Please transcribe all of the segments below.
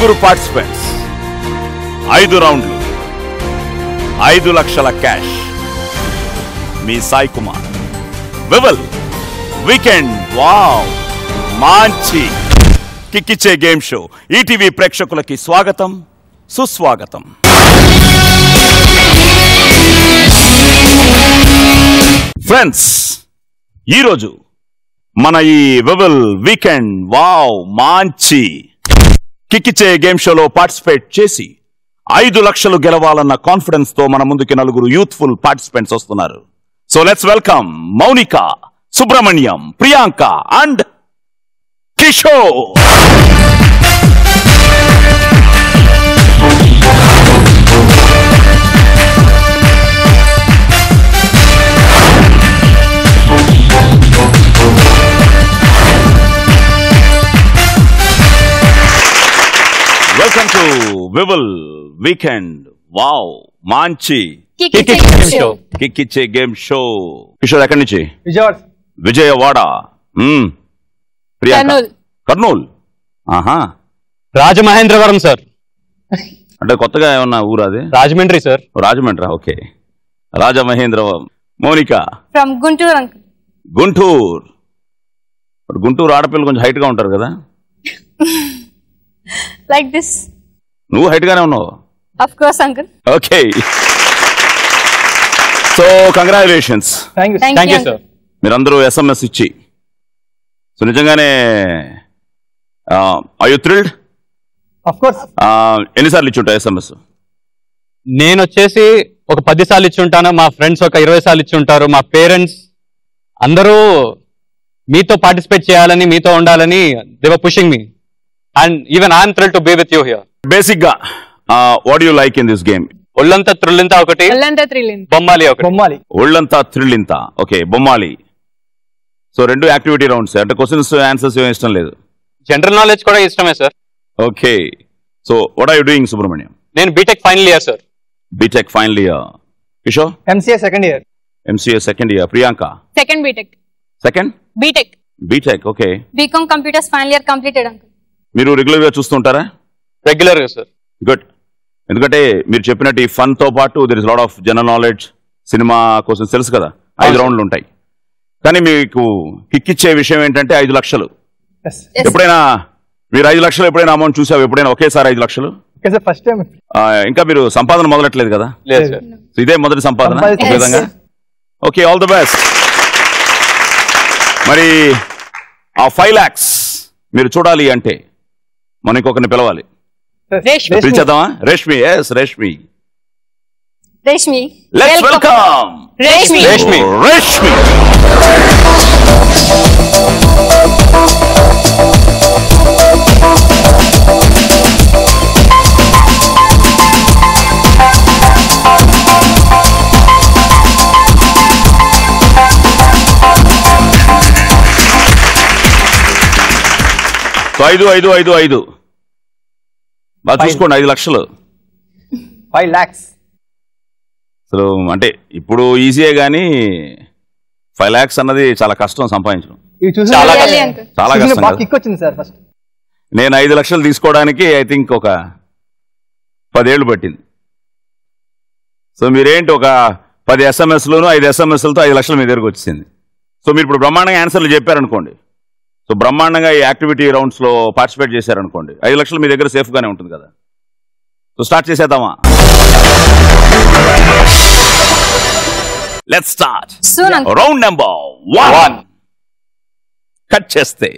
5 participants, 5 రౌండ్లు, 5 లక్షల cash. మీ Sai Kumar. వివల్ weekend wow మంచి కిక్కిచ్చే గేమ్ షో ఈటీవీ ప్రేక్షకులకి స్వాగతం, సుస్వాగతం. ఫ్రెండ్స్, ఈరోజు మన ఈ వివల్ వీకెండ్ వావ్ మంచి కిక్కిచ్చే గేమ్ షోలో పార్టిసిపేట్ చేసి 5 లక్షలు గెలవాలన్న కాన్ఫిడెన్స్ తో మన ముందుకి 4 యూత్ఫుల్ పార్టిసిపెంట్స్ వస్తున్నారు. So let's welcome Mounika, Subrahmanyam, Priyanka and Kishore. Welcome to Vivel weekend wow మంచి కిక్కిచ్చే గేమ్ షో. కిషోర్ ఎక్కడి నుంచి? విజయవాడ. ప్రియాంక కర్నూలు. ఆహా, రాజమహేంద్రవరం సార్. అంటే కొత్తగా ఏమన్నా ఊరు అది? Rajahmundry sir. Rajahmundry. Okay, Rajamahendravaram. Mounika from Guntur. Guntur. Guntur ఆడపిల్లలు కొంచెం హైట్ గా ఉంటారు కదా? Like this. నువ్వు హైట్ గానే ఉన్నావు. Of course uncle. Okay, so congratulations. Thank you sir. మీరందరూ SMS ఇచ్చి, సో నిజంగానే are you thrilled? Of course. ఎన్నిసార్లు ఇచ్చి ఉంటావు SMS? నేను వచ్చేసి ఒక 10 సార్లు ఇచ్చి ఉంటాను, మా ఫ్రెండ్స్ ఒక 20 సార్లు ఇచ్చి ఉంటారు, మా పేరెంట్స్ అందరూ మీతో పార్టిసిపేట్ చేయాలని, మీతో ఉండాలని they were pushing me, and even I'm thrilled to be with you here. Basic గా what you like in this game? ఒళ్ళంతా థ్రిల్లింత ఒకటి, బొమ్మాలి ఒకటి. ఒళ్ళంతా థ్రిల్లింత. ఓకే, బొమ్మాలి. సో 2 యాక్టివిటీ రౌండ్స్, అంటే క్వశ్చన్స్ ఆన్సర్స్ ఏం ఇష్టం లేదు. జనరల్ నాలెడ్జ్ కూడా ఇష్టమే sir. Okay, so what are you doing Subrahmanyam? నేను BTech final year sir. BTech final year. Kishore? MCA second year. MCA second year. Priyanka? Second BTech. Second BTech. BTech. Okay. BCom computers final year completed uncle. మీరు regular గా చూస్తుంటారా? Regular గా sir. Good. ఎందుకంటే మీరు చెప్పినట్టు ఈ fun తో పాటు there is lot of general knowledge, సినిమా కోసం తెలుసు కదా. 5 రౌండ్లు ఉంటాయి, కానీ మీకు కిక్కిచ్చే విషయం ఏంటంటే 5 లక్షలు. ఎప్పుడైనా మీరు 5 లక్షలు ఎప్పుడైనా అమౌంట్ చూసావు? ఎప్పుడైనా ఒకేసారి 5 లక్షలు? First time. ఇంకా మీరు సంపాదన మొదలట్లేదు కదా? ఇదే మొదటి సంపాదన ఒక విధంగా. Okay, all the best. మరి ఆ 5 lakhs మీరు చూడాలి అంటే మనం ఇంకొకరిని పిలవాలి. పిలిచేద్దామా? Reshmi. Yes, Reshmi. Reshmi, let's welcome Reshmi. Reshmi. Reshmi. So 5 బాగా చూసుకోండి. 5 లక్షలు. 5 lakhs. అసలు అంటే ఇప్పుడు ఈజీయే కానీ 5 lakhs అన్నది చాలా కష్టం సంపాదించడం. చాలా చాలా కష్టం కదా. కిక్ వచ్చింది సార్ ఫస్ట్. నేను 5 లక్షలు తీసుకోవడానికి ఐ థింక్ ఒక 10 ఏళ్ళు పట్టింది. సో మీరేంటి ఒక 10 SMSలోను 5 SMSలతో 5 లక్షలు మీ దగ్గరకు వచ్చింది. సో మీరు ఇప్పుడు బ్రహ్మాండంగా ఆన్సర్లు చెప్పారనుకోండి, సో బ్రహ్మాండంగా ఈ యాక్టివిటీ రౌండ్స్ లో పార్టిసిపేట్ చేశారనుకోండి, 5 లక్షలు మీ దగ్గర సేఫ్ గానే ఉంటుంది కదా. సో స్టార్ట్ చేసేద్దామా? Let's start. Round number 1. Cut చేస్తే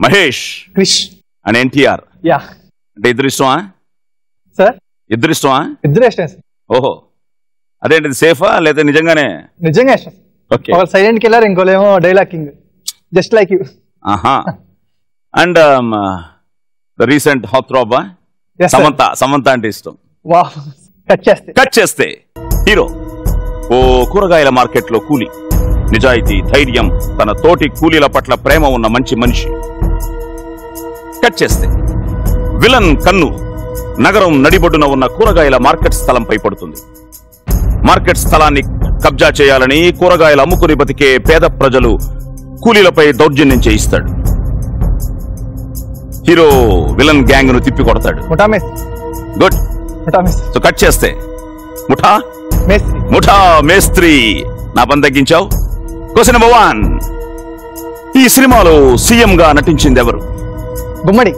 Mahesh, Krish and NTR. Yeah. అంటే ఇద్దరు ఇష్టమా సార్? ఇద్దరు ఇష్టమా? ఇద్దరు ఇష్టం సార్. ఓహో, అదేంటి సేఫా లేదా నిజంగానే? నిజంగా ఇష్టం. ఓకే. ఒక సైలెంట్ కిల్లర్, ఇంకోలేమో dialogue king, just like you. ఆహా. And the recent hot throb Samantha అంటే ఇష్టం. వావ్. కట్ చేస్తే హీరో ఓ కూరగాయల మార్కెట్లో కూలి, నిజాయితీ, ధైర్యం, తన తోటి కూలీల పట్ల ప్రేమ ఉన్న మంచి మనిషి. కట్ చేస్తే విలన్ కన్ను నగరం నడిబొడ్డున ఉన్న కూరగాయల మార్కెట్ స్థలంపై పడుతుంది. మార్కెట్ స్థలాన్ని కబ్జా చేయాలని కూరగాయలు అమ్ముకుని బతికే పేద ప్రజలు కూలీలపై దౌర్జన్యం చేయిస్తాడు. హీరో విలన్ గ్యాంగ్ ను తిప్పి కొడతాడు? ముఠా మేస్త్రి. గుడ్. ముఠా మేస్త్రి. సో కట్ చేస్తే ముఠా మేస్త్రి. ముఠా మేస్త్రి. నా పని తగ్గించావు. Question number 1. ఈ సినిమాలో సీఎం గా నటించింది ఎవరు? Gummadi.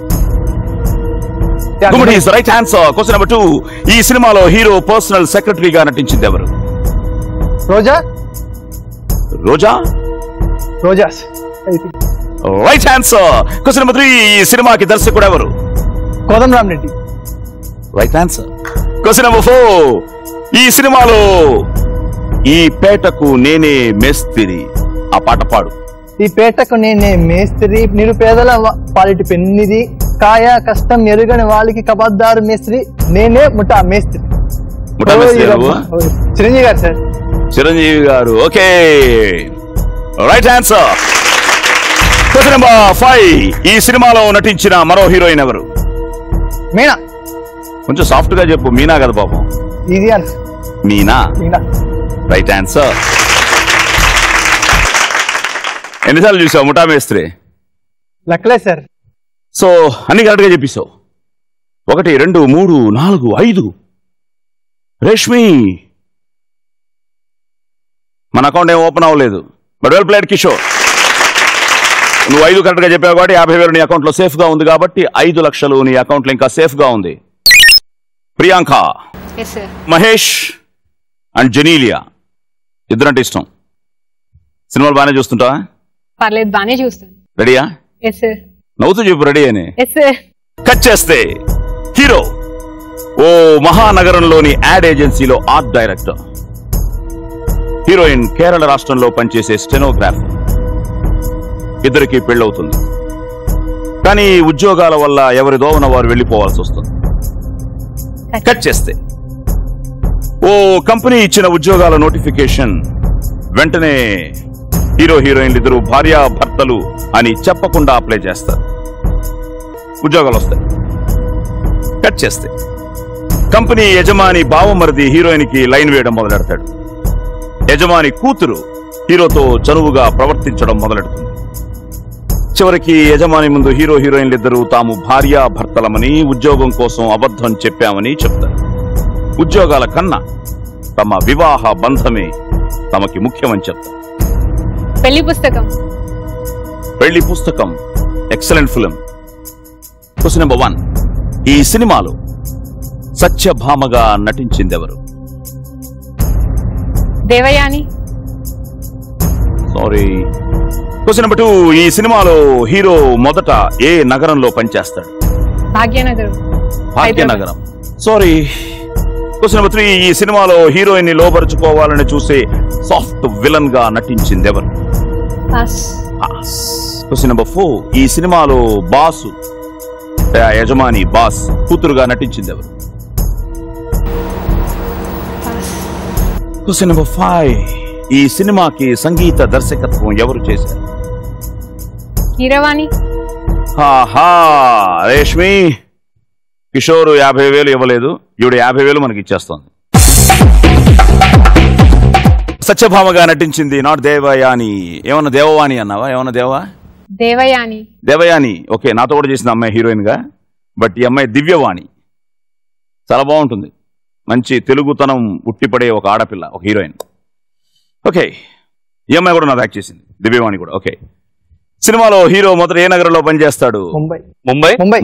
Gummadi is the right answer. Question number 2. ఈ సినిమాలో హీరో పర్సనల్ సెక్రటరీగా నటించింది ఎవరు? Roja. Roja. Roja's. Right answer. Question number 3. ఈ సినిమాకి దర్శకుడు ఎవరు? Kodandaram Reddy. Right answer. Question number 4. ఈ సినిమాలో ఈ పేటకు నేనే మేస్తిరి ఆ పాట పాడు. ఈ పేటకు నేనే మేస్త్రి, నిరుపేదల పాలిటి పెన్నిది, కాయ కష్టం ఎరుగని వాళ్ళకి కబద్దారు మేస్త్రి, నేనే ముఠా మేస్త్రి. ముఠా మేస్త్రి నువ్వు? చిరంజీవి గారు సార్. చిరంజీవి గారు. Okay, right answer. Question number 5. ఈ సినిమాలో నటించిన మరో హీరోయిన్ ఎవరు? మీనా. కొంచెం సాఫ్ట్ గా చెప్పు. మీనా కదా పాపం. Easy answer. Meena. Meena. Right answer. ఎన్నిసార్లు చూసావు ముఠా మేస్త్రి? లెక్కలే సార్. సో అన్ని కరెక్ట్ గా చెప్పేశావు. 1 2 3 4 5. రేష్మి, మన అకౌంట్ ఏం ఓపెన్ అవ్వలేదు. But well played Kishore. నువ్వు 5 కరెక్ట్ గా చెప్పావు కాబట్టి 50,000 నీ అకౌంట్ లో సేఫ్ గా ఉంది కాబట్టి 5 లక్షలు నీ అకౌంట్ లో ఇంకా సేఫ్ గా ఉంది. ప్రియాంక, మహేష్ అండ్ జెనీలియా ఇద్దరంటే ఇష్టం. సినిమాలు బాగానే చూస్తుంటావా? పర్లేదు, బానే చూస్తాను. రెడీయా? Yes sir. నవ్వుతూ చెప్పు రెడీ అని. Yes sir. కట్ చేస్తే హీరో ఓ మహానగరంలోని యాడ్ ఏజెన్సీలో ఆర్ట్ డైరెక్టర్. హీరోయిన్ కేరళ రాష్ట్రంలో పనిచేసే స్టెనోగ్రాఫర్. ఇద్దరికి పెళ్ళవుతుంది. కానీ ఉద్యోగాల వల్ల ఎవరి దోవన వారు వెళ్లిపోవాల్సి వస్తుంది. కట్ చేస్తే ఓ కంపెనీ ఇచ్చిన ఉద్యోగాల నోటిఫికేషన్ వెంటనే హీరో హీరోయిన్లు ఇద్దరు భార్యాభర్తలు అని చెప్పకుండా అప్లై చేస్తారు. ఉద్యోగాలు వస్తాయి. కట్ చేస్తే కంపెనీ యజమాని బావమరిది హీరోయిన్ కి లైన్ వేయడం మొదలెడతాడు. యజమాని కూతురు హీరోతో చనువుగా ప్రవర్తించడం మొదలెడుతుంది. చివరికి యజమాని ముందు హీరో హీరోయిన్లు ఇద్దరు తాము భార్యాభర్తలమని, ఉద్యోగం కోసం అబద్ధం చెప్పామని చెప్తారు. ఉద్యోగాల కన్నా తమ వివాహ బంధమే తమకి ముఖ్యమని చెప్తారు. పెళ్లి పుస్తకం. పెళ్లి పుస్తకం ఎక్సలెంట్ ఫిల్మ్. Question number 1. ఈ సినిమాలో సత్యభామగా నటించిందెవరు? దేవయాని. సారీ. Question number 2. ఈ సినిమాలో హీరో మొదట ఏ నగరంలో పనిచేస్తాడు? Bhagyanagaram. Bhagyanagaram. Sorry. Question number 3. ఈ సినిమాలో హీరోయిన్ ని లోబరుచుకోవాలని చూసే సాఫ్ట్ విలన్ గా నటించిందెవరు? Question number 4. ఈ సినిమాలో బాసు యజమాని బాస్ కూతురుగా నటించిందెవరు? Question number 5. ఈ సినిమాకి సంగీత దర్శకత్వం ఎవరు చేశారు? కీరవాణి. రేష్మి, కిషోర్ 50,000 ఇవ్వలేదు, ఈవిడ 50,000 మనకి ఇచ్చేస్తోంది. సత్యభామగా నటించింది నాట్ దేవయాని. ఏమన్నా దేవవాణి అన్నావా? ఏమన్నా దేవయాని. దేవయాని. ఓకే, నాతో కూడా చేసింది అమ్మాయి హీరోయిన్ గా. బట్ ఈ అమ్మాయి దివ్యవాణి. చాలా బాగుంటుంది. మంచి తెలుగుతనం ఉట్టిపడే ఒక ఆడపిల్ల, ఒక హీరోయిన్. ఓకే, ఈ అమ్మాయి కూడా నాకు యాక్ట్ చేసింది, దివ్యవాణి కూడా. ఓకే, సినిమాలో హీరో మొదట ఏ నగరంలో పనిచేస్తాడు?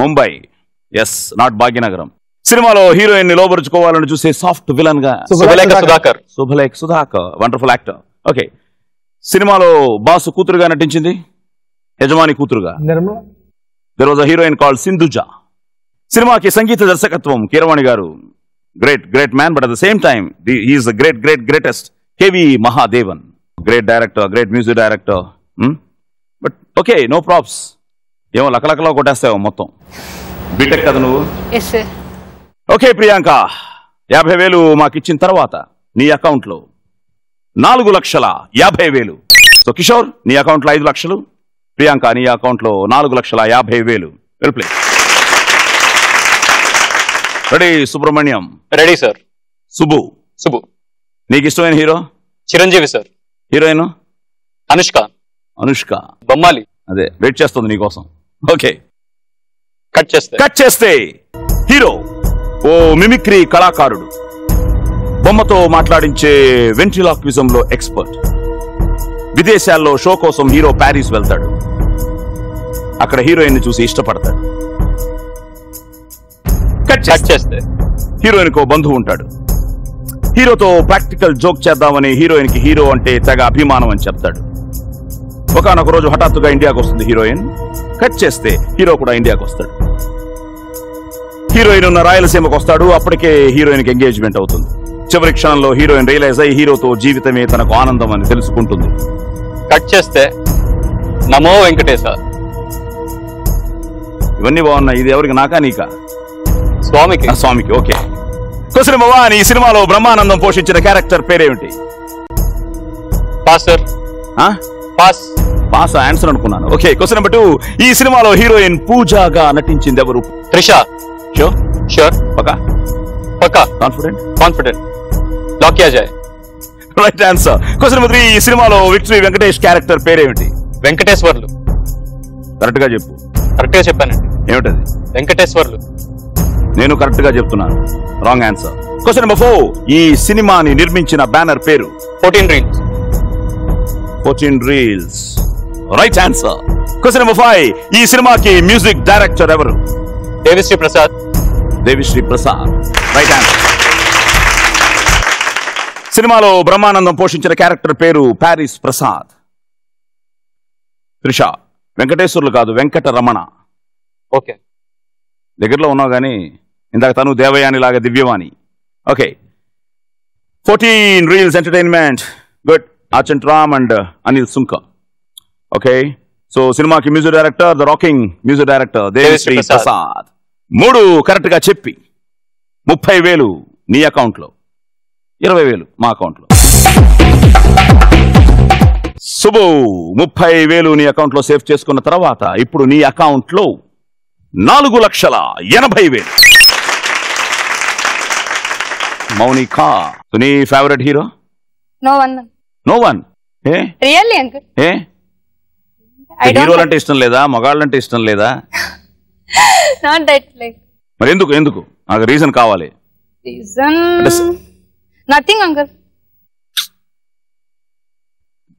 ముంబై. Yes, not Bhagyanagaram. సినిమాలో హీరోయిన్ ని లోబరుచుకోవాలని చూసే సాఫ్ట్ విలన్ గా Subhalekha Sudhakar. Wonderful actor. Okay, సినిమాలో బాసు కూతురుగా నటించింది, యజమాని కూతురుగా. There was a heroine called Sindhuja. సినిమాకి సంగీత దర్శకత్వం Keeravani garu. Great man, but at the same time he is the greatest KV Mahadevan. Great director, great music director. But okay, no props. ఏమో లకలకలో కొట్టేస్తావు మొత్తం. బీటెక్ కదా నువ్వు? ఓకే ప్రియాంక, 50,000 మాకు ఇచ్చిన తర్వాత నీ అకౌంట్ లో 4,50,000. సో కిషోర్ నీ అకౌంట్ లో 5 లక్షలు, ప్రియాంక నీ అకౌంట్ లో 4,50,000. Well play. Ready Subrahmanyam? Ready sir. Subbu. నీకు ఇష్టమైన hero? Chiranjeevi sir. Heroine? Anushka. Anushka బొమ్మాలి. అదే వెయిట్ చేస్తుంది నీకోసం. ఓకే, కట్ చేస్తే హీరో ఓ మిమిక్రీ కళాకారుడు, బొమ్మతో మాట్లాడించే వెంట్రిలాక్విజం లో ఎక్స్పర్ట్. విదేశాల్లో షో కోసం హీరో ప్యారిస్ వెళ్తాడు. అక్కడ హీరోయిన్ ని చూసి ఇష్టపడతాడు. కట్ చేస్తే హీరోయిన్ కు బంధువు ఉంటాడు. హీరోతో ప్రాక్టికల్ జోక్ చేద్దామని హీరోయిన్ కి హీరో అంటే తెగ అభిమానం అని చెప్తాడు. ఒకనొక రోజు హఠాత్తుగా ఇండియాకు వస్తుంది హీరోయిన్. కట్ చేస్తే హీరో కూడా ఇండియాకు వస్తాడు. హీరోయిన్ ఉన్న రాయలసీమకు వస్తాడు. అప్పటికే హీరోయిన్ కి ఎంగేజ్మెంట్ అవుతుంది. చివరి క్షణంలో హీరోయిన్ రియలైజ్ అయ్యి హీరోతో జీవితమే తనకు ఆనందం అని తెలుసుకుంటుంది. కట్ చేస్తే నమో వెంకటేశ. ఇవన్నీ బాగున్నాయి. ఇది ఎవరికి, నాకా నీకా? స్వామికి. స్వామికి. ఓకే. Question number 1. ఈ సినిమాలో బ్రహ్మానందం పోషించిన క్యారెక్టర్ పేరేమిటి? Pass sir. పాస్ ఆన్సర్ అనుకున్నాను. ఓకే. Question number 2. ఈ సినిమాలో హీరోయిన్ పూజాగా నటించింది ఎవరు? త్రిష. ష్యూర్. పక్కా. కాన్ఫిడెంట్. లాక్ కియా జాయ్. Right answer. Question number 3. ఈ సినిమాలో విక్టరీ వెంకటేష్ క్యారెక్టర్ పేరేమిటి? వెంకటేశ్వర్లు. కరెక్ట్ గా చెప్పు. కరెక్ట్ గా చెప్పానండి. ఏమిటది? వెంకటేశ్వర్లు. నేను కరెక్ట్ గా చెప్తున్నాను. Wrong answer. Question number 4. ఈ సినిమాని నిర్మించిన బ్యానర్ పేరు? 14 Reels. Right answer. Question number 5. ఈ సినిమాకి మ్యూజిక్ డైరెక్టర్ ఎవరు? దేవిశ్రీ ప్రసాద్. Right answer. సినిమాలో బ్రహ్మానందం పోషించిన క్యారెక్టర్ పేరు ప్యారిస్ ప్రసాద్. త్రిష. వెంకటేశ్వర్లు కాదు, వెంకటరమణ. ఓకే. దగ్గరలో ఉన్నావు కానీ ఇందాక తను దేవయాని లాగా Divyavani. Okay. 14 Reels entertainment. Good. Achanta Ram and Anil Sunka. Okay. So సినిమాకి music director, the rocking music director Devi Sri Prasad. 3 correct గా చెప్పి 30,000 నీ అకౌంట్ లో, 20,000 మా అకౌంట్ లో. సుబు 30,000 నీ అకౌంట్ లో సేవ్ చేసుకున్న తర్వాత ఇప్పుడు నీ అకౌంట్ లో 4,80,000. మౌనిక, నీ ఫేవరెట్ హీరో? No one. ఏ రియల్లీ అంకుల్? ఏ హీరోలు అంటే ఇష్టం లేదా? మగాళ్ళంటే ఇష్టం లేదా? Not that like. మరి ఎందుకు నాకు రీజన్ కావాలి. Reason nothing uncle.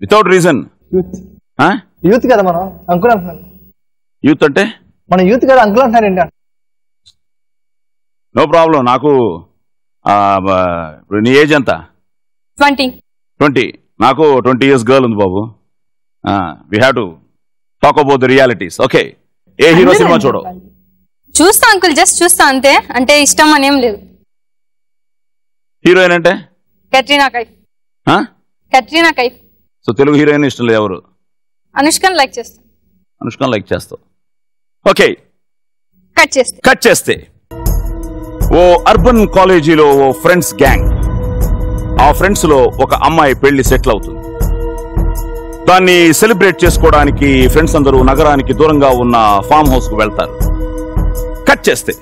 Without reason. Youth కదా మనం, అంకుల్ అంటున్నాను. యూత్ అంటే మన యూత్ కదా అంకుల్ అంటున్నారు ఏంటి? No problem. నాకు నీ ఏజ్ ఎంత? 20. నాకు 20 years గర్ల్ ఉంది బాబు. We have to talk about the realities. Okay. ఏ హీరో సినిమా చూడవు? చూస్తా అంకుల్, జస్ట్ చూస్తా అంతే. అంటే ఇష్టం అనేం లేదు. హీరోయిన్ అంటే? కట్రీనా కైఫ్. సో తెలుగు హీరోయిన్ ఇష్టం లేదు ఎవరు? అనుష్కని లైక్ చేస్తావు. ఓకే. కట్ చేస్తే ఓ అర్బన్ కాలేజీలో ఓ ఫ్రెండ్స్ గ్యాంగ్. ఆ ఫ్రెండ్స్ లో ఒక అమ్మాయి పెళ్లి సెటిల్ అవుతుంది. దాన్ని సెలబ్రేట్ చేసుకోవడానికి ఫ్రెండ్స్ అందరూ నగరానికి దూరంగా ఉన్న ఫామ్ హౌస్ కు వెళ్తారు. కట్ చేస్తే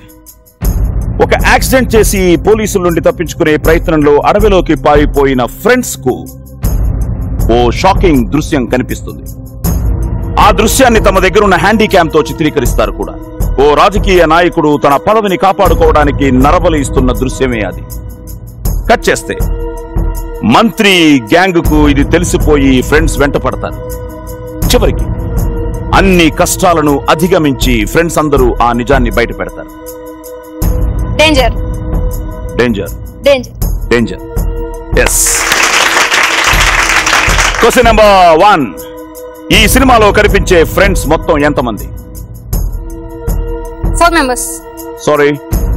ఒక యాక్సిడెంట్ చేసి పోలీసుల నుండి తప్పించుకునే ప్రయత్నంలో అడవిలోకి పారిపోయిన ఫ్రెండ్స్ కు ఓ షాకింగ్ దృశ్యం కనిపిస్తుంది. ఆ దృశ్యాన్ని తమ దగ్గర ఉన్న హ్యాండీక్యామ్ తో చిత్రీకరిస్తారు కూడా. ఓ రాజకీయ నాయకుడు తన పదవిని కాపాడుకోవడానికి నరబలి ఇస్తున్న దృశ్యమే అది. కట్ చేస్తే మంత్రి గ్యాంగ్ కు ఇది తెలిసిపోయి ఫ్రెండ్స్ వెంట పడతారు. చివరికి అన్ని కష్టాలను అధిగమించి ఫ్రెండ్స్ అందరూ ఆ నిజాన్ని బయట పెడతారు. డేంజర్. ఎస్. Question number 1. ఈ సినిమాలో కనిపించే ఫ్రెండ్స్ మొత్తం ఎంతమంది? 4 members. సారీ.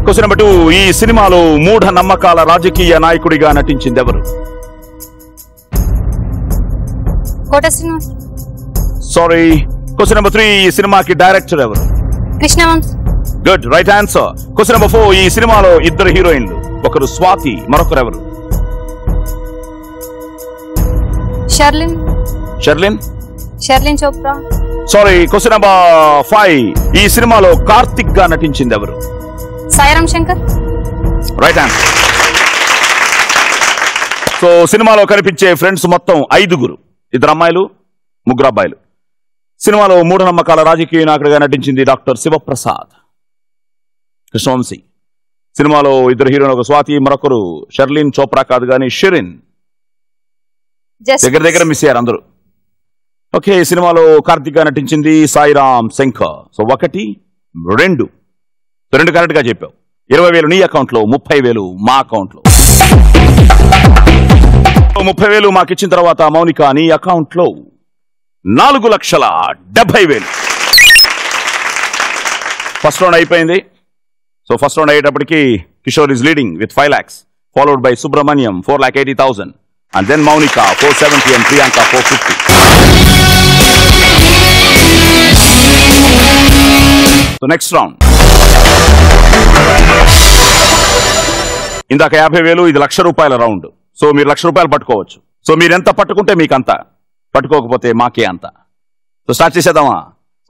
Question number 2. ఈ సినిమాలో మూఢ నమ్మకాల రాజకీయ నాయకుడిగా నటించింది ఎవరు? Kota Srinivas. Sorry. Question number 3. ఈ సినిమాకి డైరెక్టర్ ఎవరు? Krishna Vamsi. Good. Right answer. Question number 4. ఈ సినిమాలో 2 హీరోయిన్లు. ఒకరు స్వాతి, మరొకరు ఎవరు? Sherlyn Chopra. Sorry. Question number 5. ఈ సినిమాలో కార్తిక్ గా నటించింది ఎవరు? Sairam Shankar. Right answer. So సినిమాలో కనిపించే ఫ్రెండ్స్ మొత్తం 5. 2 అమ్మాయిలు, 3 అబ్బాయిలు. సినిమాలో మూఢనమ్మకాల రాజకీయ నాయకుడిగా నటించింది డాక్టర్ శివప్రసాద్. కృష్ణవంశీ. సినిమాలో ఇద్దరు హీరోయిన్, ఒక స్వాతి, మరొకరు షర్లిన్ చోప్రా కాదు కానీ షిరిన్. దగ్గర దగ్గర మిస్ అయ్యారు అందరూ. ఓకే, ఈ సినిమాలో కార్తిక్ నటించింది సాయిరామ్ శంకర్. సో 1, 2 కరెక్ట్ గా చెప్పావు. 20,000 నీ అకౌంట్లో, 30,000 మా అకౌంట్లో. 30,000 మాకు ఇచ్చిన తర్వాత మౌనిక నీ అకౌంట్లో 4,70,000. ఫస్ట్ రౌండ్ అయిపోయింది. సో ఫస్ట్ రౌండ్ అయ్యేటప్పటికి Kishore is leading with 5 lakhs, followed by Subrahmanyam 4,80,000, and then Mounika 470 and Priyanka 450. So next round. ఇందాక 50,000, ఇది ₹1,00,000 రౌండ్. సో మీరు ₹1,00,000 పట్టుకోవచ్చు. సో మీరు ఎంత పట్టుకుంటే మీకు అంత, పట్టుకోకపోతే మాకే అంత. సో స్టార్ట్ చేసేద్దామా?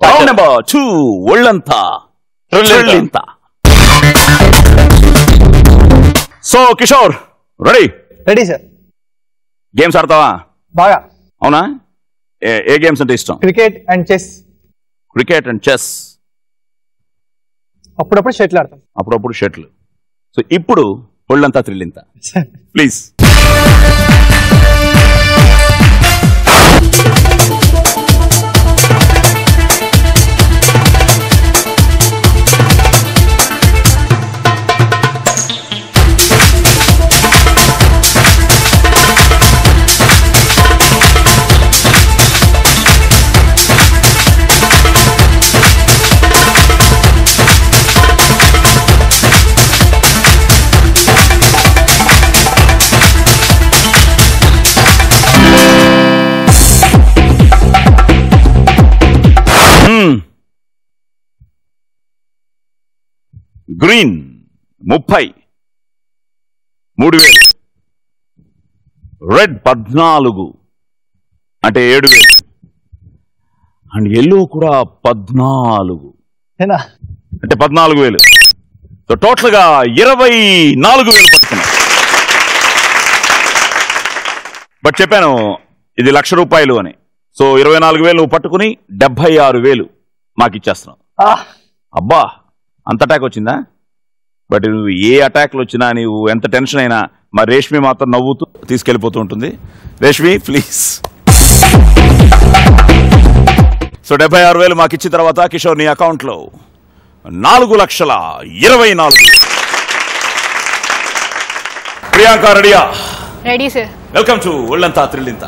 రౌండ్ నెంబర్ 2, ఒళ్ళంతా త్రిల్లింత. So Kishore ready? Ready sir. Games ఆడతావా? బాగా. అవునా? ఏ గేమ్స్ అంటే ఇష్టం? Cricket and chess. Cricket and chess. అప్పుడప్పుడు షటిల్ ఆడతాం. అప్పుడప్పుడు షటిల్. సో ఇప్పుడు ఒళ్ళంతా త్రిల్లింత ప్లీజ్. గ్రీన్ 30, 3,000. రెడ్ 14 అంటే 7,000. అండ్ ఎల్లో కూడా 14 అంటే 14,000. సో టోటల్ గా 24,000 పట్టుకున్నాం. బట్ చెప్పాను ఇది ₹1,00,000 అని. సో 24,000 నువ్వు పట్టుకుని 76,000 మాకు ఇచ్చేస్తున్నావు. అబ్బా, అంత అటాక్ వచ్చిందా? బట్ నువ్వు ఏ అటాక్లు వచ్చినా, నువ్వు ఎంత టెన్షన్ అయినా, మరి రేష్మి మాత్రం నవ్వుతూ తీసుకెళ్ళిపోతూ ఉంటుంది. రేష్మి ప్లీజ్. సో 76,000 మాకు ఇచ్చిన తర్వాత కిషోర్ నీ అకౌంట్లో 4,24,000. ప్రియాంక రెడీయా? Ready sir. వెల్కమ్ టు ఒళ్ళంతా త్రిల్లింత.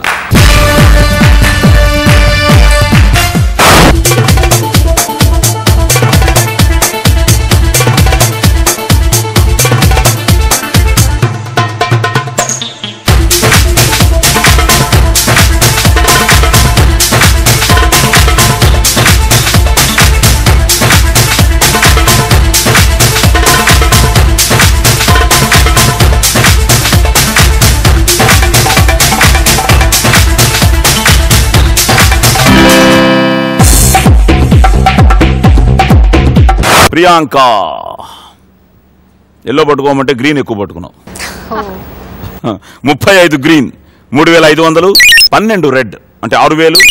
ప్రియాంక ఎల్లో పట్టుకోమంటే గ్రీన్ ఎక్కువ పట్టుకున్నావు. 35 గ్రీన్, 3,500, 12 రెడ్ అంటే 6,000,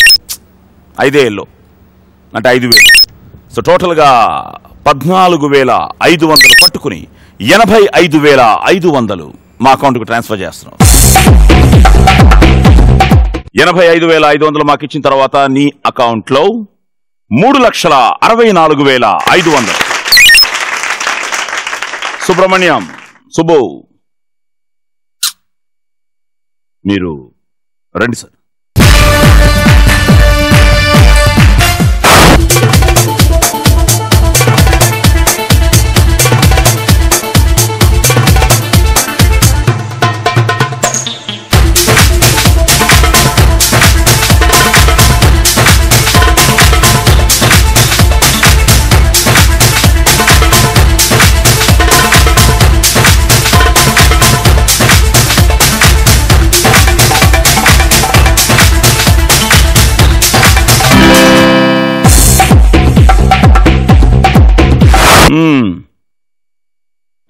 5 ఎల్లో అంటే 5,000. సో టోటల్గా 14,500 పట్టుకుని 85,500 మా అకౌంట్కి ట్రాన్స్ఫర్ చేస్తున్నాం. 85,500 మాకు ఇచ్చిన తర్వాత నీ అకౌంట్లో 3,64,500. సుబ్రహ్మణ్యం, సుబ్బు మీరు రండి సార్.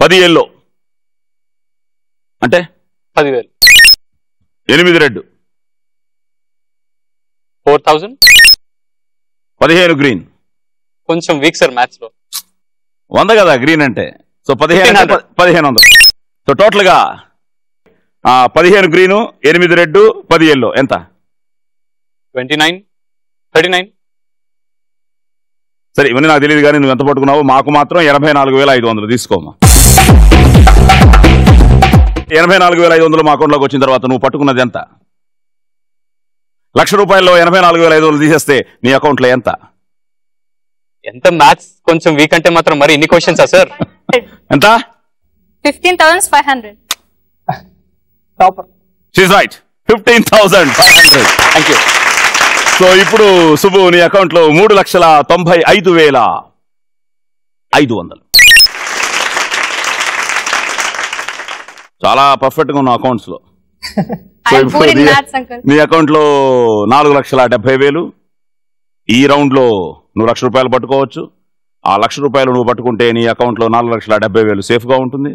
పది ఎల్లో అంటే 10,000. 8 రెడ్ 4,000. 15 గ్రీన్. కొంచెం వీక్ సార్ మ్యాథ్స్ లో. 100 కదా గ్రీన్ అంటే. సో 1500. సో టోటల్గా 15 గ్రీను, 8 రెడ్, 10 ఎల్లో ఎంత? 29, 39. సరే ఇవన్నీ నాకు తెలియదు కానీ నువ్వు ఎంత పట్టుకున్నావు. మాకు మాత్రం 84,500 తీసుకోమా. 84,500 మా అకౌంట్లోకి వచ్చిన తర్వాత నువ్వు పట్టుకున్నది ఎంత? ₹1,00,000 84,500 తీసేస్తే నీ అకౌంట్లో ఎంత? ఎంత మ్యాథ్స్ కొంచెం వీక్ అంటే మాత్రం మరి ఇన్ని క్వశ్చన్సా సార్? ఎంత? 15,500. Topper. She's right, 15,500. Thank you. So ఇప్పుడు సుబ్బు నీ అకౌంట్లో 3,95,500. చాలా పర్ఫెక్ట్ గా ఉన్న అకౌంట్స్ లో. నీ అకౌంట్ లో 4,70,000. ఈ రౌండ్ లో నువ్వు ₹1,00,000 పట్టుకోవచ్చు. ఆ ₹1,00,000 నువ్వు పట్టుకుంటే నీ అకౌంట్ లో 4,70,000 సేఫ్ గా ఉంటుంది.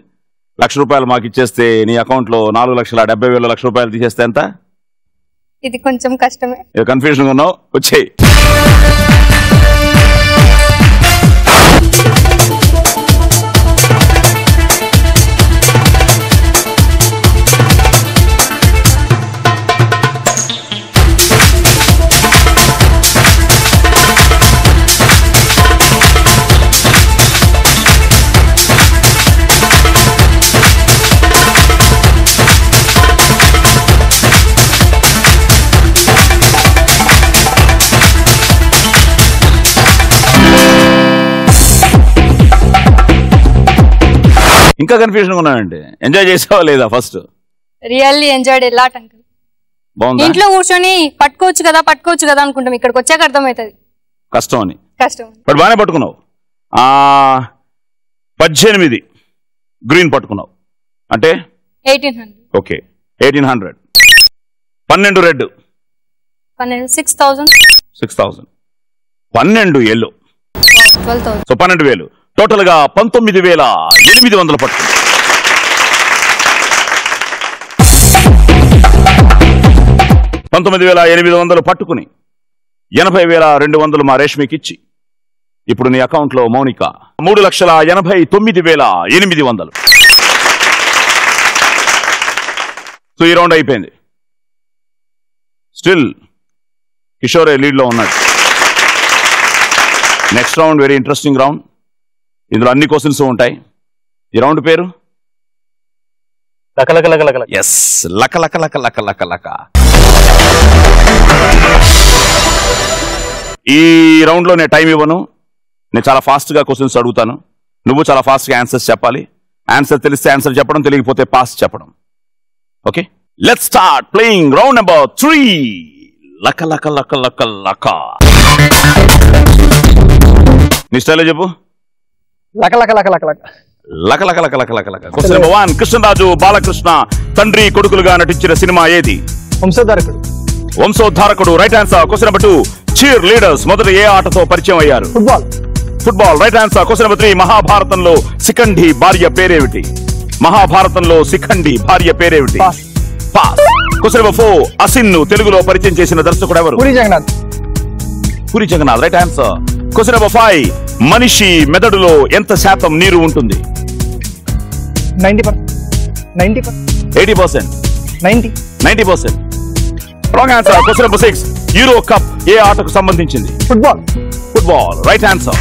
₹1,00,000 మాకు ఇచ్చేస్తే నీ అకౌంట్ లో 4,70,000 ₹1,00,000 తీసేస్తే ఎంత? ఇది కొంచెం కష్టమే. కన్ఫ్యూజన్ గా ఉన్నావు, వచ్చేయి. ఇంకా కన్ఫ్యూజన్ ఉన్నానండి. ఎంజాయ్ చేసావా లేదా? First really enjoyed a lot uncle. బాగుంది. ఇంట్లో కూర్చొని పట్టుకోవచ్చు కదా అనుకుంటాం, ఇక్కడికి వచ్చాక అర్థమవుతుంది కష్టం అని. కష్టం. బట్ బాగానే పట్టుకున్నావు. 18 గ్రీన్ పట్టుకున్నావు అంటే 1,800. Okay, 1,800. 12 red, 6,000. 6,000. 12 yellow, 12,000. So 12,000. Total గా 19,800 పట్టుకున్నావు. 19,800 పట్టుకుని 80,200 మా రేష్మికి ఇచ్చి ఇప్పుడు నీ అకౌంట్ లో మౌనిక 3,89,800. సో ఈ రౌండ్ అయిపోయింది. స్టిల్ కిషోరే లీడ్ లో ఉన్నాడు. Next round very interesting round. ఇందులో అన్ని క్వశ్చన్స్ ఉంటాయి. ఈ రౌండ్ పేరు ఎస్ లక లక లక లక లక లక. ఈ రౌండ్ లో నేను టైం ఇవ్వను. నేను చాలా ఫాస్ట్ గా క్వశ్చన్స్ అడుగుతాను. నువ్వు చాలా ఫాస్ట్ గా ఆన్సర్స్ చెప్పాలి. ఆన్సర్ తెలిస్తే ఆన్సర్ చెప్పడం, తెలియకపోతే పాస్ చెప్పడం. Okay, let's start playing round number 3. లక లక లక లక లక. నీ స్టైల్లో చెప్పు. లక లక లక లక లక లక లక లక లక లక లక. Question number 1. కృష్ణరాజు బాలకృష్ణ తండ్రి కొడుకులుగా నటించిన సినిమా ఏది? Vamsoddharakudu. Vamsoddharakudu right answer. Question number 2. Cheerleaders మొదట ఏ ఆటతో పరిచయం అయ్యారు? Football. Football right answer. Question number 3. మహాభారతంలో శిఖండి భార్య పేరేమిటి? మహాభారతంలో శిఖండి భార్య పేరేమిటి? పాస్. పాస్. Question number 4. అసిన్ను తెలుగులో పరిచయం చేసిన దర్శకుడు ఎవరు? Puri Jagannadh. Puri Jagannadh right answer. Question number 5. మనిషి మెదడులో ఎంత శాతం నీరు ఉంటుంది? 90%. 80%. 90%. Wrong answer. Question number 6. Euro cup ఏ ఆటకు సంబంధించింది? Football. Football right answer.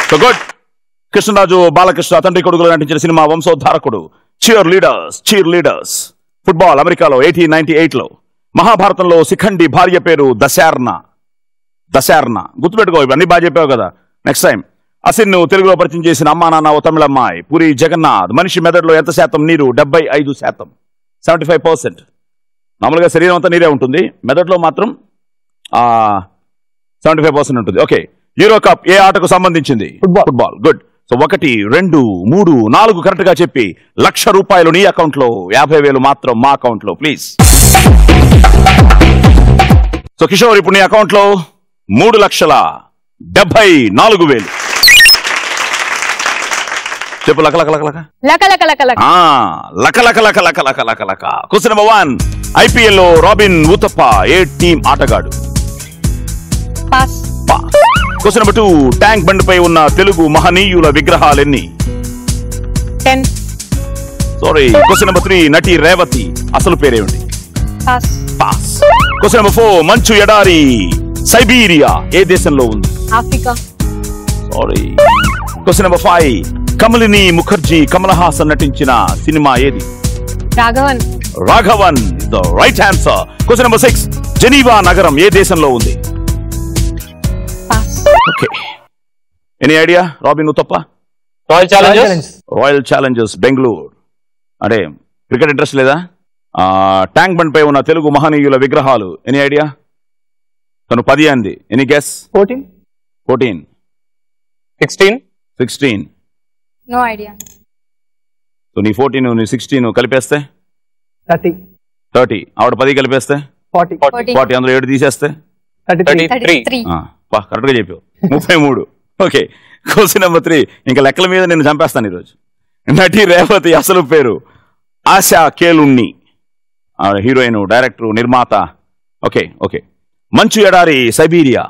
So good. Krishnaraju Balakrishna తండ్రి కొడుకులు నటించిన సినిమా వంశోద్ధారకుడు. Cheerleaders. ఫుట్బాల్ అమెరికాలో 1898లో. మహాభారతంలో శిఖండి భార్య పేరు దశార్ణ. గుర్తుపెట్టుకో, ఇవన్నీ బాగా చెప్పావు కదా. Next time. అసిన్ను తెలుగులో పరిచయం చేసిన అమ్మా నాన్న ఓ తమిళ అమ్మాయి. పూరి జగన్నాథ్ మనిషి మెదడులో ఎంత శాతం నీరు? 75%. 75%. మామూలుగా శరీరం అంతా నీరే ఉంటుంది, మెదడులో మాత్రం 75% ఉంటుంది. ఓకే, యూరో కప్ ఏ ఆటకు సంబంధించింది? ఫుట్బాల్. గుడ్. సో 1, 2, 3, 4 కరెక్ట్ గా చెప్పి ₹1,00,000 నీ అకౌంట్ లో, 50,000 మాత్రం మా అకౌంట్ లో ప్లీజ్. సో కిషోర్ ఇప్పుడు నీ అకౌంట్ లో 3,74,000. చెప్పు. లక లక లక లక లక లక లక లక. లక లక లక లక లక లక లక. Question number 1. IPL లో రాబిన్ ఊతప్ప ఏ టీం ఆటగాడు? పాస్. క్వశ్చన్ నెంబర్ 2 ట్యాంక్ బండ్పై ఉన్న తెలుగు మహనీయుల విగ్రహాలెన్ని? 10. సారీ. క్వశ్చన్ నెంబర్ 3 నటి రేవతి అసలు పేరేమిటి? పాస్. పాస్. క్వశ్చన్ నెంబర్ 4 మంచు ఎడారి సైబీరియా ఏ దేశంలో ఉంది? Africa. Sorry. Question number 5 Kamalini Mukherjee Kamal Haasan నటించిన సినిమా ఏది? Raghavan. Raghavan the right answer. Question number 6 Geneva నగరం ఏ దేశంలో ఉంది? Pass. Okay. Any idea Robin? నువ్వు తప్ప. Royal Challengers. Royal Challengers Bengaluru. అంటే క్రికెట్ ఇంట్రెస్ట్ లేదా? ట్యాంక్ బండ్ పై ఉన్న తెలుగు మహనీయుల విగ్రహాలు ఎనీ ఐడియా? తను 10 అంది. Any guess? 14. 14. 16. 16. No idea. So నీ 14 నీ 16 కలిపేస్తే 30. 30. ఆవిడ 10 కలిపేస్తే 40. 40. అందులో 7 తీసేస్తే 33. 33. కరెక్ట్ గా చెప్పావు. 33. ఓకే. క్వశ్చన్ నెంబర్ 3 ఇంకా లెక్కల మీద నేను చంపేస్తాను ఈరోజు. నటి రేవతి అసలు పేరు ఆశా కేలుణ్ణి. హీరోయిన్, డైరెక్టర్, నిర్మాత. Okay okay. మంచు ఎడారి Siberia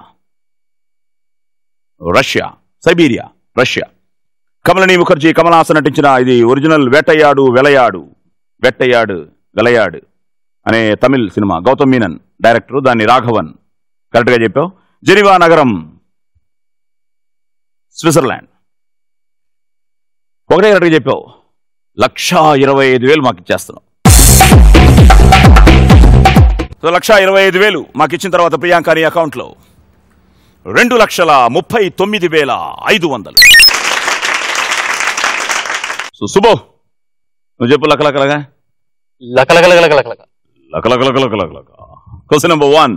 Russia. Siberia Russia. Kamalini Mukherjee Kamal Haasan నటించిన ఇది ఒరిజినల్ వేటయ్యాడు వెలయాడు అనే తమిళ్ సినిమా. గౌతమ్ మీనన్ డైరెక్టర్, దాన్ని రాఘవన్. కరెక్ట్ గా చెప్పావు. జెనీవా నగరం స్విట్జర్లాండ్. ఒకటే కరెక్ట్ గా చెప్పావు. 1,25,000 మాకు ఇచ్చేస్తున్నావు. సో 1,25,000 మాకు ఇచ్చిన తర్వాత ప్రియాంక నీ అకౌంట్ లో 2,39,500. సో శుభో నువ్వు చెప్పు. లకలకలగా క్వశ్చన్ నెంబర్ 1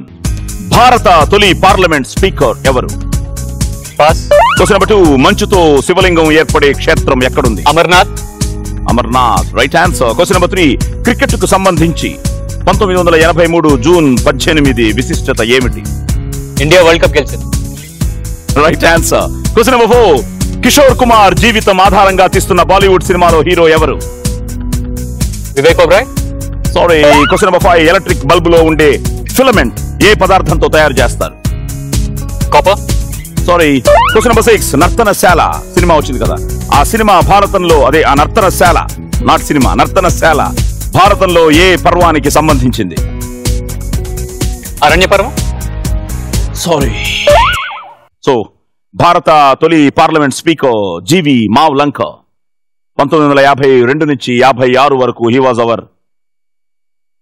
భారత తొలి పార్లమెంట్ స్పీకర్ ఎవరు? పాస్. క్వశ్చన్ నెంబర్ 2 మంచుతో శివలింగం ఏర్పడే క్షేత్రం ఎక్కడుంది? Amarnath. Right answer. Question number 3 cricket కు సంబంధించి 1983 జూన్ 18 విశిష్టత ఏమిటి? ఇండియా వరల్డ్ కప్ గెలిచింది. Right answer. Question number 4 Kishore Kumar జీవితం ఆధారంగా తీస్తున్న బాలీవుడ్ సినిమాలో హీరో ఎవరు? Vivek Oberoi. Sorry. Question number 5 electric bulb లో ఉండే ఫిలమెంట్ ఏ పదార్థంతో తయారు చేస్తారు? Copper. Sorry. Question number 6 Nartanasala cinema వచ్చింది కదా, ఆ సినిమా భారతంలో ఆ నర్తనశాల నాట్ సినిమా నర్తనశాల భారతంలో ఏ పర్వానికి సంబంధించింది? అరణ్య పర్వం. సారీ. సో భారత తొలి పార్లమెంట్ స్పీకర్ జీవి మావ్లంకర్ 1952 నుంచి 56 వరకు హీ వాజ్ అవర్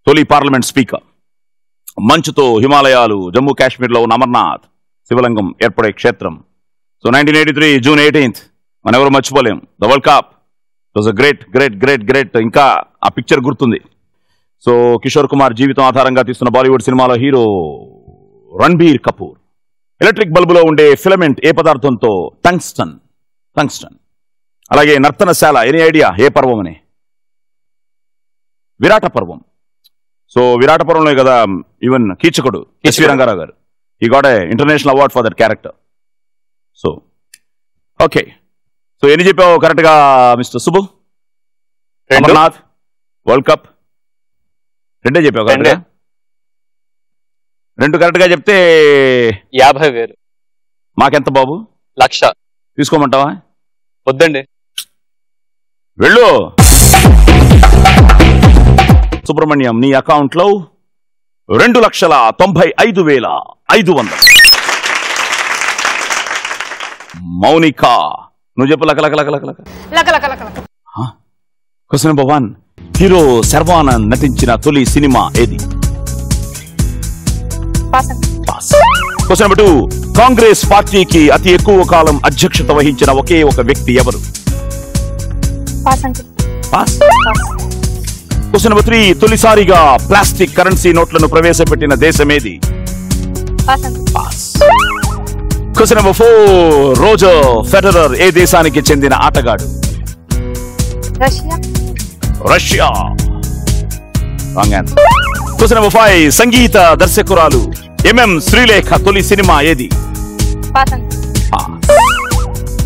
తొలి పార్లమెంట్ స్పీకర్. మంచుతో హిమాలయాలు, జమ్మూ కాశ్మీర్ లో ఉన్న అమర్నాథ్ శివలింగం ఏర్పడే క్షేత్రం. సో 1983 జూన్ 18 మనం ఎవరు మర్చిపోలేం. The World Cup was a great great great great. ఇంకా ఆ పిక్చర్ గుర్తుంది. సో కిషోర్ కుమార్ జీవితం ఆధారంగా తీస్తున్న బాలీవుడ్ సినిమాలో హీరో రణ్బీర్ కపూర్. ఎలక్ట్రిక్ బల్బులో ఉండే ఫిలమెంట్ ఏ పదార్థంతో? టంగ్స్టన్. అలాగే నర్తనశాల ఎనీ ఐడియా ఏ పర్వం అని? విరాట పర్వం. సో విరాట పర్వంలో కదా ఈవెన్ కీచకుడు ఎస్వి రంగారావు గారు he got a international award for that character. So okay. So ఎన్ని చెప్పావు కరెక్ట్ గా mister Subbu? Amarnath, world cup 2 చెప్పావు కరెక్ట్ గా. 2 కరెక్ట్ గా చెప్తే 50,000. మాకెంత బాబు? 1,00,000. తీసుకోమంటావా? వద్దండి. వెళ్ళు. సుబ్రహ్మణ్యం నీ అకౌంట్ లో 2,95,500. మౌనిక నువ్వు చెప్పు. క్వశ్చన్ నెంబర్ 1 హీరో శర్వానంద్ నటించిన తొలి సినిమా ఏది? క్వశ్చన్ నెంబర్ 2 కాంగ్రెస్ పార్టీకి అతి ఎక్కువ కాలం అధ్యక్షత వహించిన ఒకే ఒక వ్యక్తి ఎవరు? క్వశ్చన్ నెంబర్ 3 తొలిసారిగా ప్లాస్టిక్ కరెన్సీ నోట్లను ప్రవేశపెట్టిన దేశం ఏది? క్వశ్చన్ నెంబర్ 4 రోజర్ ఫెడరర్ ఏ దేశానికి చెందిన ఆటగాడు? Russia. Wrong answer. Question number 5 సంగీత దర్శకురాలు ఎంఎం శ్రీలేఖ తొలి సినిమా ఏది?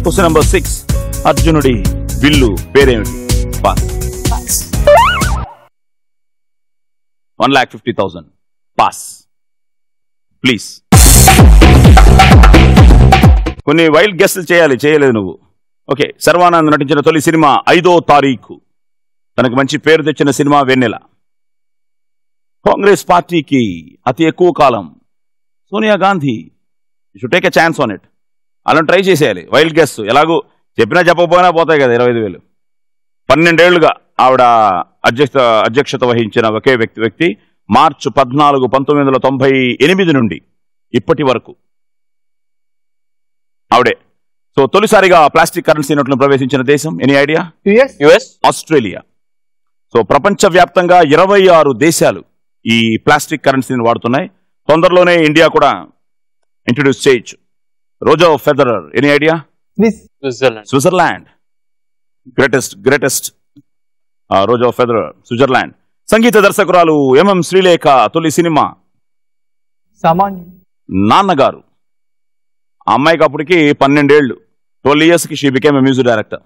క్వశ్చన్ నెంబర్ 6 అర్జునుడి విల్లు పేరేమిటి? 1,50,000. Pass please. కొన్ని వైల్డ్ గెస్ట్లు చేయలేదు నువ్వు. ఓకే, శర్వానంద్ నటించిన తొలి సినిమా 5వ తారీఖు. తనకు మంచి పేరు తెచ్చిన సినిమా వెన్నెల. కాంగ్రెస్ పార్టీకి అతి ఎక్కువ కాలం Sonia Gandhi. You should take a chance on it. అలా ట్రై చేసేయాలి. వైల్డ్ గెస్ట్ ఎలాగో చెప్పినా చెప్పకపోయినా పోతాయి కదా 25,000. 12 ఏళ్లుగా ఆవిడ అధ్యక్షత వహించిన ఒకే వ్యక్తి మార్చి 14, 1998 నుండి ఇప్పటి వరకు ఆవిడే. సో తొలిసారిగా ప్లాస్టిక్ కరెన్సీ నోట్లను ప్రవేశించిన దేశం any idea? US, Australia. So ప్రపంచవ్యాప్తంగా 26 దేశాలు ఈ ప్లాస్టిక్ కరెన్సీని వాడుతున్నాయి. తొందరలోనే ఇండియా కూడా ఇంట్రడ్యూస్ చేయొచ్చు. Roger Federer any idea? Switzerland. Greatest Roger Federer, Switzerland. సంగీత దర్శకురాలు ఎంఎం శ్రీలేఖ తొలి సినిమా నాన్నగారు. ఆ అమ్మాయికి అప్పటికి 12 ఏళ్లు. 12 years కి she became music director.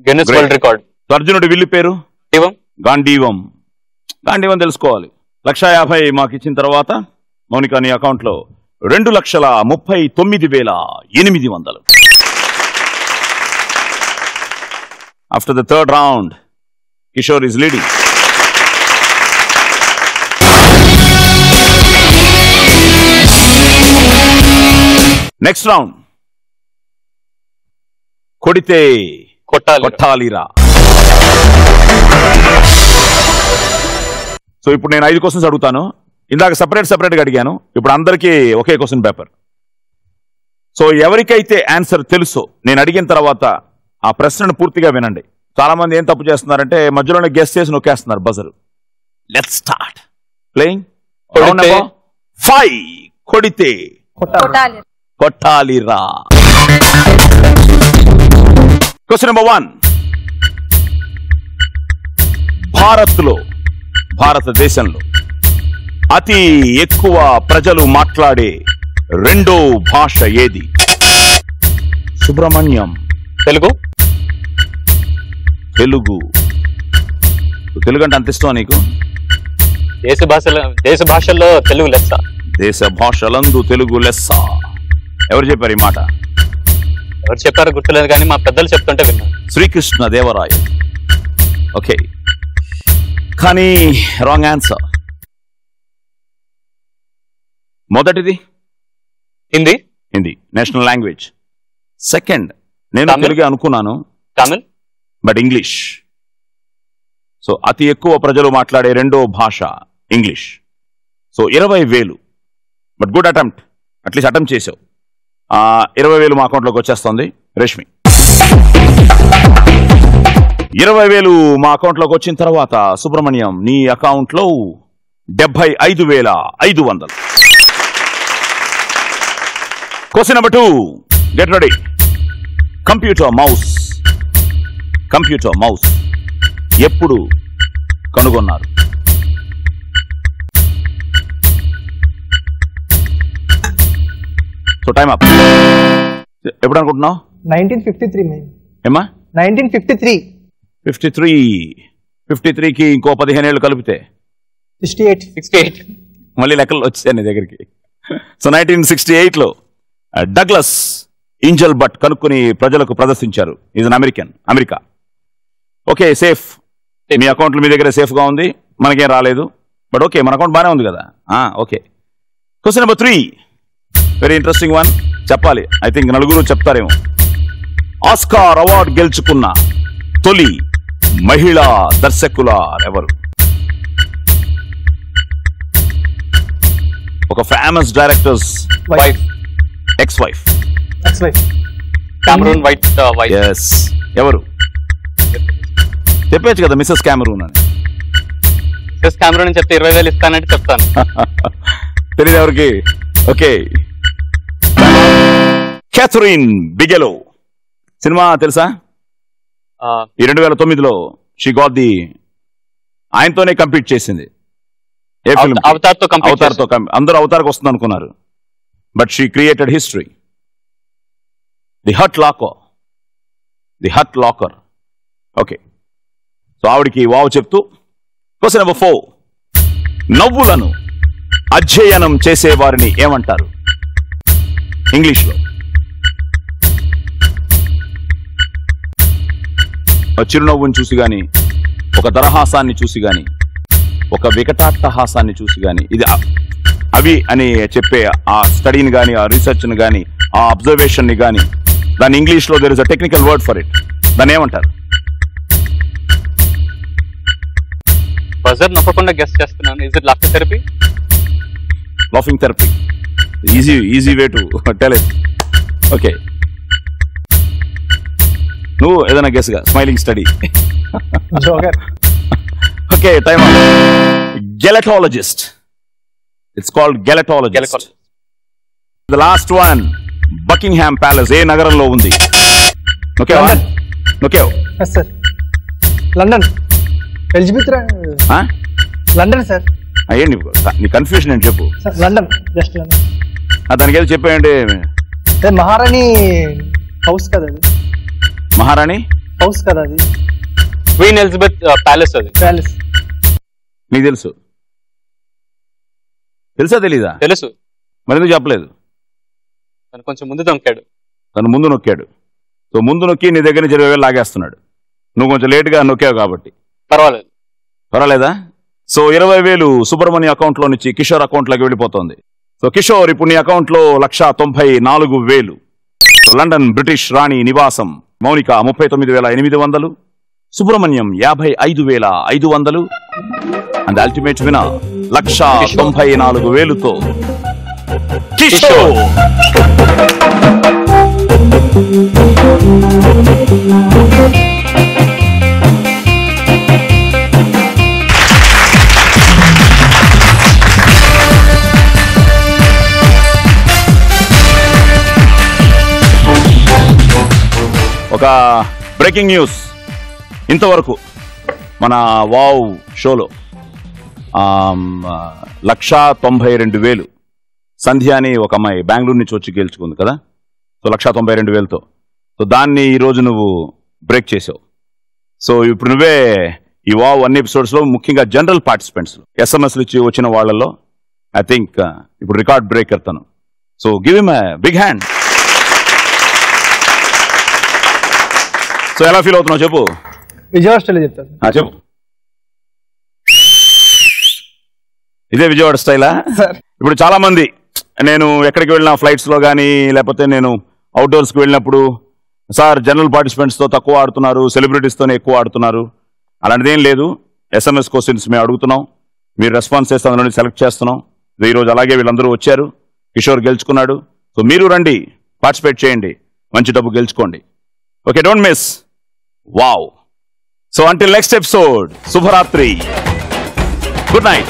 Guinness world record. అర్జునుడి విల్లు పేరు గాంధీవం. తెలుసుకోవాలి. 1,50,000 మాకు ఇచ్చిన తర్వాత మౌనిక నీ అకౌంట్ లో 2,39,800. After the third round Kishore is leading. Next round కొడితే కొట్టాలిరా. సో ఇప్పుడు నేను 5 క్వశ్చన్స్ అడుగుతాను. ఇందాక సెపరేట్గా అడిగాను. ఇప్పుడు అందరికీ ఒకే క్వశ్చన్ పేపర్. సో ఎవరికైతే ఆన్సర్ తెలుసో నేను అడిగిన తర్వాత ఆ ప్రశ్నను పూర్తిగా వినండి. చాలా మంది ఏం తప్పు చేస్తున్నారంటే మధ్యలోనే గెస్ చేసి నొక్కేస్తున్నారు బజర్. Let's start playing. 5 కొడితే కొట్టాలిరా. Question number 1. భారతదేశంలో అతి ఎక్కువ ప్రజలు మాట్లాడే రెండో భాష ఏది? సుబ్రహ్మణ్యం. తెలుగు అంటే అంత ఇష్టం నీకు? దేశ భాషల్లో తెలుగు లెస్స. దేశ భాషలందు తెలుగు లెస్స. ఎవరు చెప్పారు ఈ మాట? ఎవరు చెప్పారో గుర్తులేదు కానీ మా పెద్దలు చెప్తుంటే విన్నాను. శ్రీకృష్ణ దేవరాయ. ఓకే, కానీ రాంగ్ ఆన్సర్. మొదటిది హిందీ నేషనల్ లాంగ్వేజ్. సెకండ్ నేను తెలుగు అనుకున్నాను, తమిళ్, బట్ ఇంగ్లీష్. సో అతి ఎక్కువ ప్రజలు మాట్లాడే రెండో భాష English. So 20,000. But good attempt, at least attempt చేసావు. 20,000 మా అకౌంట్లోకి వచ్చేస్తుంది. రష్మి, 20,000 మా అకౌంట్లోకి వచ్చిన తర్వాత సుబ్రహ్మణ్యం నీ అకౌంట్లో 75,500. Question number 2. Get ready. Computer mouse ఎప్పుడు కనుగొన్నారు? So time up. ఎప్పుడు అనుకుంటున్నావు? 1953 ఏమా? 1953. 53కి ఇంకో 15 ఏళ్ళు కలిపితే 68. మళ్ళీ లెక్కలు వచ్చాయి నీ దగ్గరికి. సో 1968లో డగ్లస్ ఇంజల్ బట్ కనుక్కుని ప్రజలకు ప్రదర్శించారు. Is an America. Okay, safe. మీ అకౌంట్లు మీ దగ్గర సేఫ్గా ఉంది, మనకేం రాలేదు. బట్ ఓకే, మన అకౌంట్ బాగానే ఉంది కదా. Okay, question number 3. Very interesting one. చెప్పాలి. ఐ థింక్ నలుగురు చెప్తారేమో. ఆస్కార్ అవార్డు గెలుచుకున్న తొలి మహిళా దర్శకులెవరు? ఒక famous directors wife, ex-wife. Cameron white wife. Yes. ఎవరు చెప్పచ్చు కదా? మిసెస్ కామరూన్ అని. మిసెస్ కామరూన్ అని చెప్తే 20,000 ఇస్తానంటే చెప్తాను. తెలియదు ఎవరికి? Okay, Catherine Bigelow. సినిమా తెలుసా? ఈ 2009లో షీ గాట్ ది, ఆయనతోనే కంపీట్ చేసింది. A film? అవతార్తో. అందరూ అవతార్కి వస్తుంది అనుకున్నారు, but she created history. The hurt locker. Okay, so ఆవిడికి వావ్ చెప్తూ క్వశ్చన్ నెంబర్ 4. నవ్వులను అధ్యయనం చేసేవారిని ఏమంటారు ఇంగ్లీష్లో? ఒక చిరునవ్వుని చూసి కానీ, ఒక దరహాసాన్ని చూసి కానీ, ఒక వికటాట్టహాసాన్ని చూసి కానీ, ఇది అవి అని చెప్పే ఆ స్టడీని కానీ, ఆ రీసెర్చ్ని కానీ, ఆ అబ్జర్వేషన్ని కానీ, దాని ఇంగ్లీష్లో there is a technical word for it. దాన్ని ఏమంటారు? బజర్ నొక్కకుండా గెస్ట్ చేస్తున్నాను. Is it laughter therapy? Laughing therapy. Easy way to tell it. Okay, నువ్వు ఏదైనా గెస్గా. Smiling study. Joker. Okay, time. Gelotologist. It's called gelotologist. The last one, Buckingham Palace ఏ నగరంలో ఉంది? Okay okay sir, London. Elizabeth London sir. ఏంటి నీ confusion ఏంటి చెప్పు. London, just London. దానికి ఏదో చెప్పేయండి. మహారాణి హౌస్ కదా అది. మహారాణి హౌస్ కదా అది. క్వీన్ ఎలిజబెత్ ప్యాలెస్ అది. ప్యాలెస్. నీకు తెలుసా తెలీదా? తెలుసు. మరి ఎందుకు చెప్పలేదు? తను కొంచెం ముందు తొక్కాడు. తను ముందు నొక్కాడు. సో ముందు నొక్కి నీ దగ్గర నుంచి 20,000 లాగేస్తున్నాడు. నువ్వు కొంచెం లేట్గా నొక్కావు కాబట్టి. పర్వాలేదా? సో 20,000 సుబ్రహ్మణ్య అకౌంట్లో నుంచి కిషోర్ అకౌంట్లోకి వెళ్ళిపోతుంది. సో కిషోర్, ఇప్పుడు నీ అకౌంట్లో 1,94,000. సో లండన్ బ్రిటిష్ రాణి నివాసం మౌనిక 39,800, సుబ్రహ్మణ్యం 55,500, అండ్ అల్టిమేట్ వినర్ 1,94,000తో కిషోర్. ఒక బ్రేకింగ్ న్యూస్. ఇంతవరకు మన వావ్ షోలో 1,92,000 సంధ్య అని ఒక అమ్మాయి బెంగళూరు నుంచి వచ్చి గెలుచుకుంది కదా. సో 1,92,000తో. సో దాన్ని ఈరోజు నువ్వు బ్రేక్ చేసావు. సో ఇప్పుడు నువ్వే ఈ వావ్ అన్ని ఎపిసోడ్స్లో, ముఖ్యంగా జనరల్ పార్టిసిపెంట్స్లో ఎస్ఎంఎస్లు ఇచ్చి వచ్చిన వాళ్ళల్లో ఐ థింక్ ఇప్పుడు రికార్డ్ బ్రేకర్ తను. So give him a big hand. So ఎలా ఫీల్ అవుతున్నావు చెప్పు. విజయవాడ స్టైల్ చెప్తాను. చెప్పు. ఇదే విజయవాడ స్టైలా? ఇప్పుడు చాలా మంది, నేను ఎక్కడికి వెళ్ళినా ఫ్లైట్స్లో కానీ లేకపోతే నేను అవుట్డోర్స్కి వెళ్ళినప్పుడు, సార్ జనరల్ పార్టిసిపెంట్స్తో తక్కువ ఆడుతున్నారు, సెలబ్రిటీస్తోనే ఎక్కువ ఆడుతున్నారు. అలాంటిది ఏం లేదు. ఎస్ఎంఎస్ క్వశ్చన్స్ మేము అడుగుతున్నాం, మీరు రెస్పాన్స్ చేస్తే అందులో సెలెక్ట్ చేస్తున్నాం. ఈరోజు అలాగే వీళ్ళందరూ వచ్చారు. కిషోర్ గెలుచుకున్నాడు. సో మీరు రండి, పార్టిసిపేట్ చేయండి, మంచి డబ్బు గెలుచుకోండి. Okay, don't miss. Wow. So until next episode, శుభరాత్రి, గుడ్ నైట్.